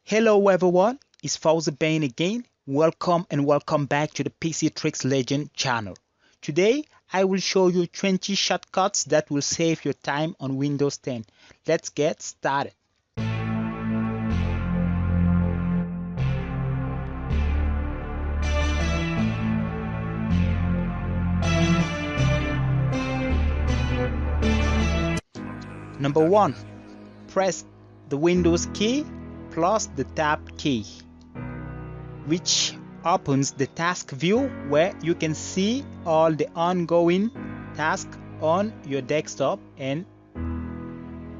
Hello everyone, it's Salahedine again. Welcome and welcome back to the PC Tricks Legend channel. Today I will show you 20 shortcuts that will save your time on Windows 10. Let's get started. Number 1. Press the Windows key plus the Tab key, which opens the task view where you can see all the ongoing tasks on your desktop and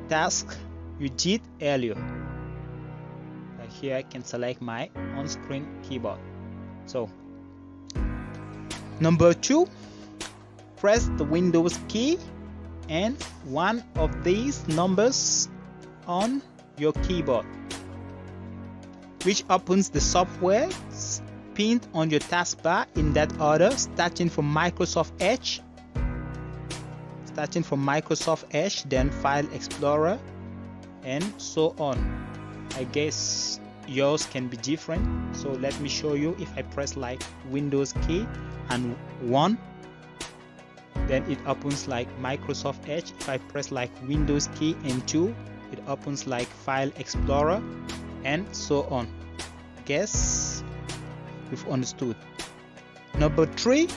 tasks you did earlier. Here I can select my on-screen keyboard. So, number 2, press the Windows key and one of these numbers on your keyboard, which opens the software pinned on your taskbar in that order, starting from Microsoft Edge, then File Explorer, and so on. I guess yours can be different, so let me show you. If I press like Windows key and 1, then it opens like Microsoft Edge. If I press like Windows key and 2, it opens like File Explorer, and so on. Guess you've understood. Number 3,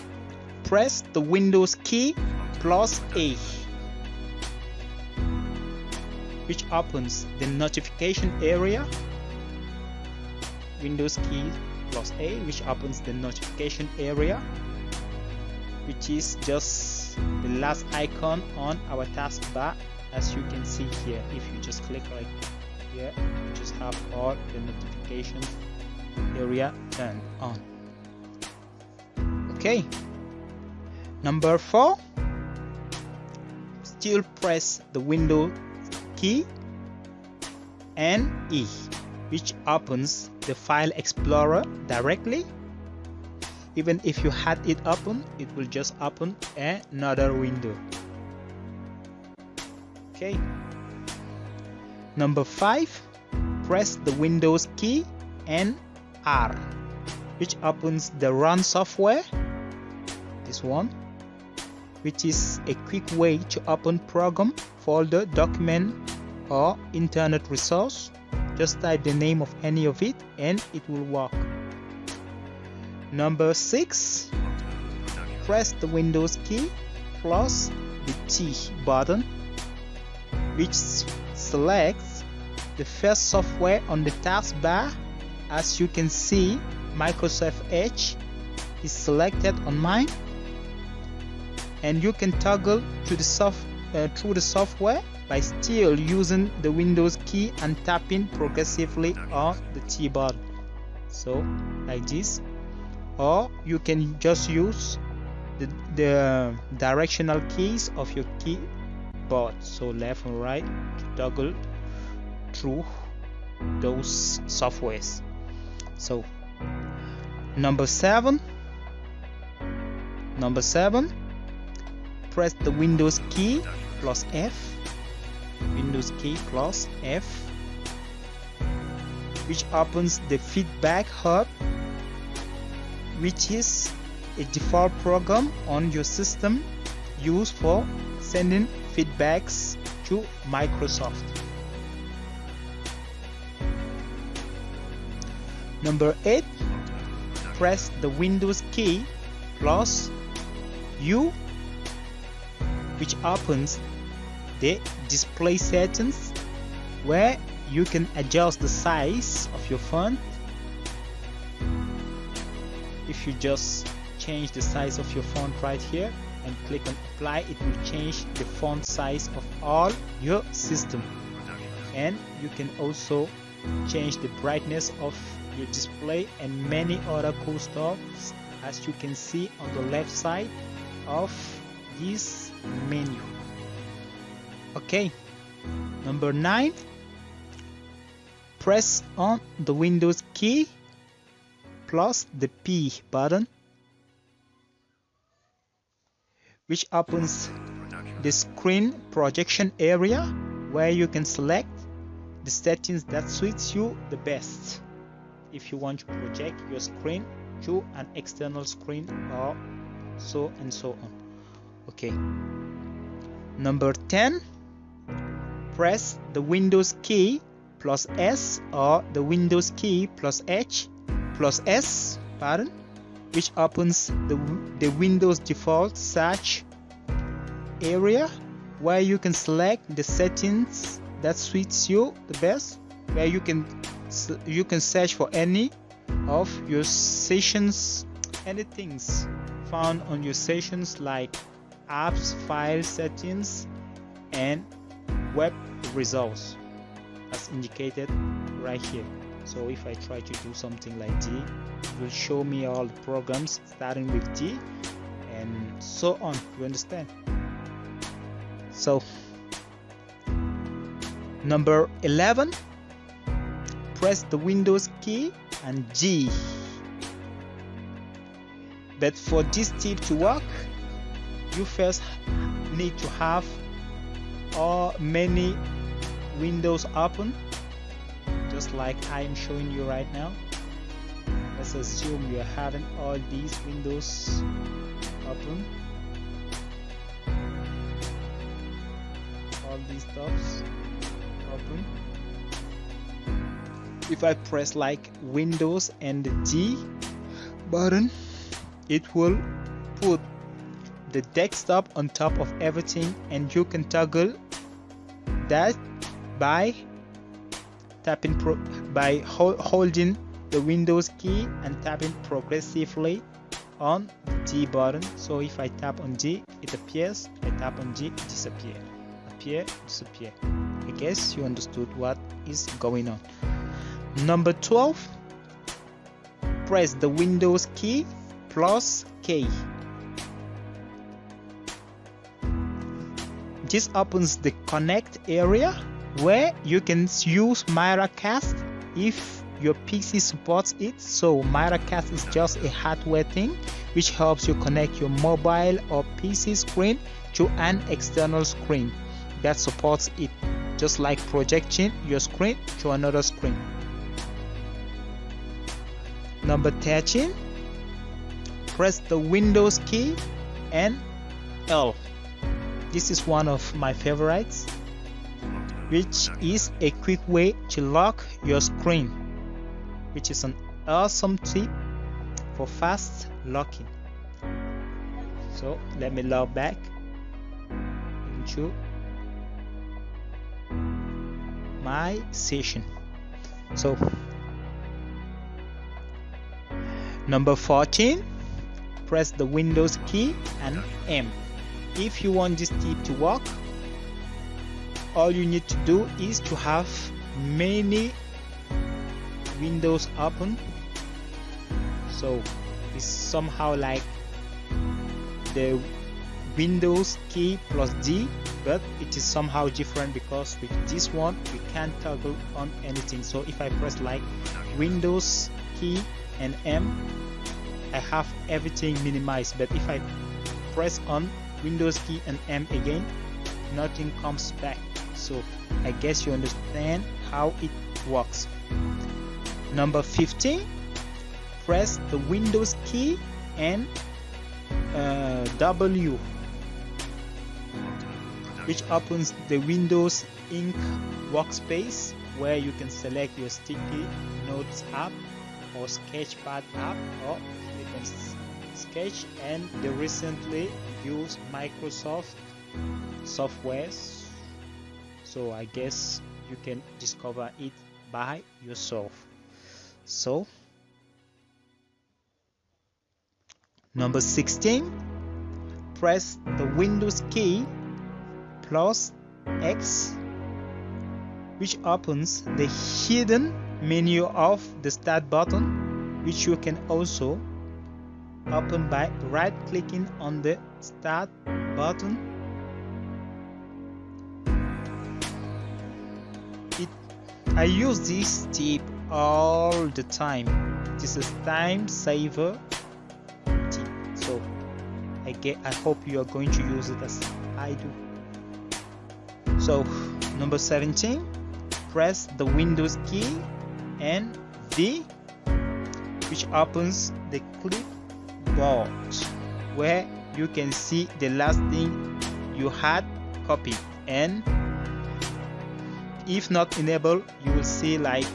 press the Windows key plus A, which opens the notification area. Windows key plus A, which opens the notification area, which is just the last icon on our taskbar, as you can see here. If you just click right here, you just have all the notifications area turned on. Okay. Number 4, still press the Windows key and E, which opens the File Explorer directly. Even if you had it open, it will just open another window. Okay. Number 5, press the Windows key and R, which opens the Run software, this one, which is a quick way to open program, folder, document, or internet resource. Just type the name of any of it and it will work. Number 6, press the Windows key plus the T button, which selects the first software on the taskbar. As you can see, Microsoft Edge is selected on mine, and you can toggle to the through the software by still using the Windows key and tapping progressively on the T button. So like this, or you can just use the directional keys of your keyboard, so left and right, to toggle through those softwares. So number 7, press the Windows key plus F, which opens the Feedback Hub, which is a default program on your system used for sending feedbacks to Microsoft. Number 8, press the Windows key plus U, which opens the display settings, where you can adjust the size of your font. If you just change the size of your font right here and click on apply, it will change the font size of all your system. And you can also change the brightness of your display and many other cool stuff, as you can see on the left side of this menu. Okay. Number 9, press on the Windows key plus the P button, which opens the screen projection area, where you can select the settings that suits you the best. If you want to project your screen to an external screen or so and so on. Okay. Number 10, press the Windows key plus S or the Windows key plus S, which opens the Windows default search area, where you can select the settings that suits you the best, where you can search for any of your sessions, any things found on your sessions like apps, file settings, and web results as indicated right here. So if I try to do something like D, it will show me all the programs starting with D and so on. You understand? So number 11, press the Windows key and G. But for this tip to work, you first need to have many windows open, just like I am showing you right now. Let's assume you are having all these windows open, all these tabs open. If I press like Windows and the D button, it will put the desktop on top of everything, and you can toggle that by tapping holding the Windows key and tapping progressively on the D button. So if I tap on D, it appears. I tap on D, it disappears. Appear, disappear. I guess you understood what is going on. Number 12, press the Windows key plus K. This opens the connect area where you can use Miracast if your PC supports it. So Miracast is just a hardware thing which helps you connect your mobile or PC screen to an external screen that supports it, just like projecting your screen to another screen. Number 13, press the Windows key and L. This is one of my favorites, which is a quick way to lock your screen, which is an awesome tip for fast locking. So let me log back into my session. So number 14, press the Windows key and M. If you want this tip to work, all you need to do is to have many windows open. So it's somehow like the Windows key plus D, but it is somehow different because with this one we can't toggle on anything. So if I press like Windows key and M, I have everything minimized, but if I press on Windows key and M again, nothing comes back. So I guess you understand how it works. Number 15, press the Windows key and W, which opens the Windows Ink Workspace, where you can select your sticky notes app or Sketchpad app, or you can sketch and the recently used Microsoft softwares. So I guess you can discover it by yourself. So number 16, press the Windows key plus X, which opens the hidden menu of the Start button, which you can also open by right clicking on the Start button. I use this tip all the time. This is time saver tip, so I hope you are going to use it as I do. So number 17, press the Windows key and V, which opens the clipboard where you can see the last thing you had copied, and if not enabled, you will see like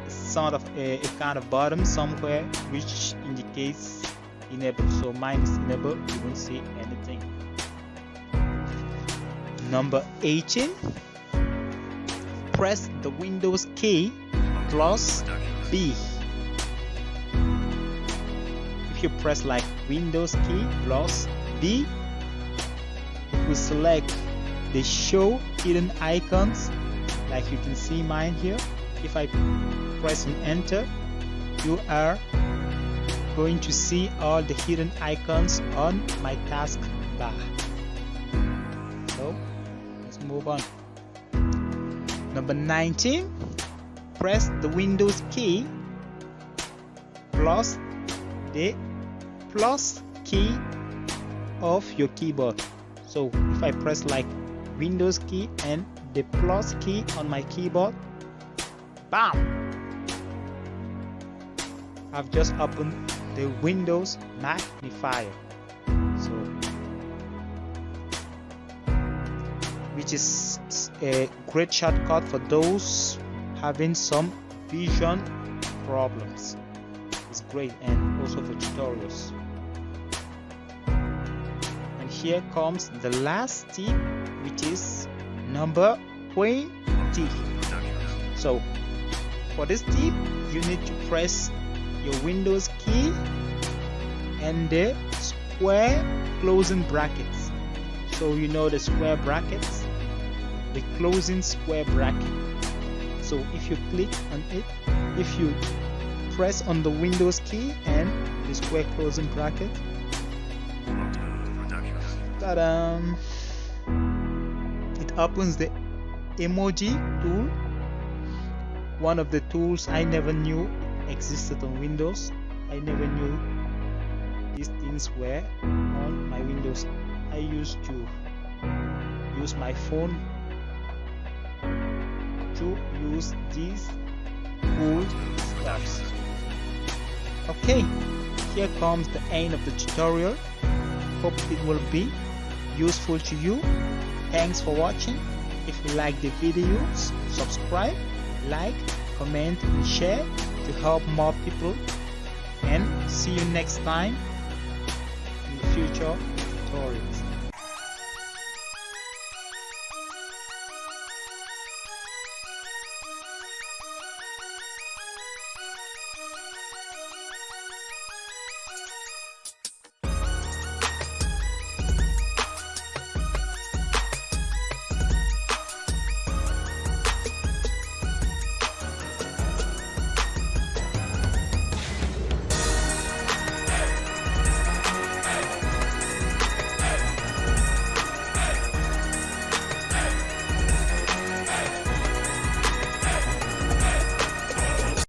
sort of a kind of button somewhere which indicates enabled. So mine is enabled, you won't see anything. Number 18, press the Windows key plus B. If you press like Windows key plus B, it will select the show hidden icons, like you can see mine here. If I press and enter, you are going to see all the hidden icons on my taskbar. So let's move on. Number 19, press the Windows key plus the plus key of your keyboard. So if I press like Windows key and the plus key on my keyboard, bam, I've just opened the Windows magnifier, so which is a great shortcut for those having some vision problems. It's great, and also for tutorials. And here comes the last tip, which is number 20. So for this tip, you need to press your Windows key and the square closing brackets. So you know the square brackets, the closing square bracket. So if you click on it, if you press on the Windows key and the square closing bracket, ta-da! It opens the emoji tool, one of the tools I never knew existed on Windows. I never knew these things were on my Windows. I used to use my phone to use these cool stuffs. Okay, here comes the end of the tutorial. Hope it will be useful to you. Thanks for watching. If you like the videos, subscribe, like, comment and share to help more people, and see you next time in the future tutorials.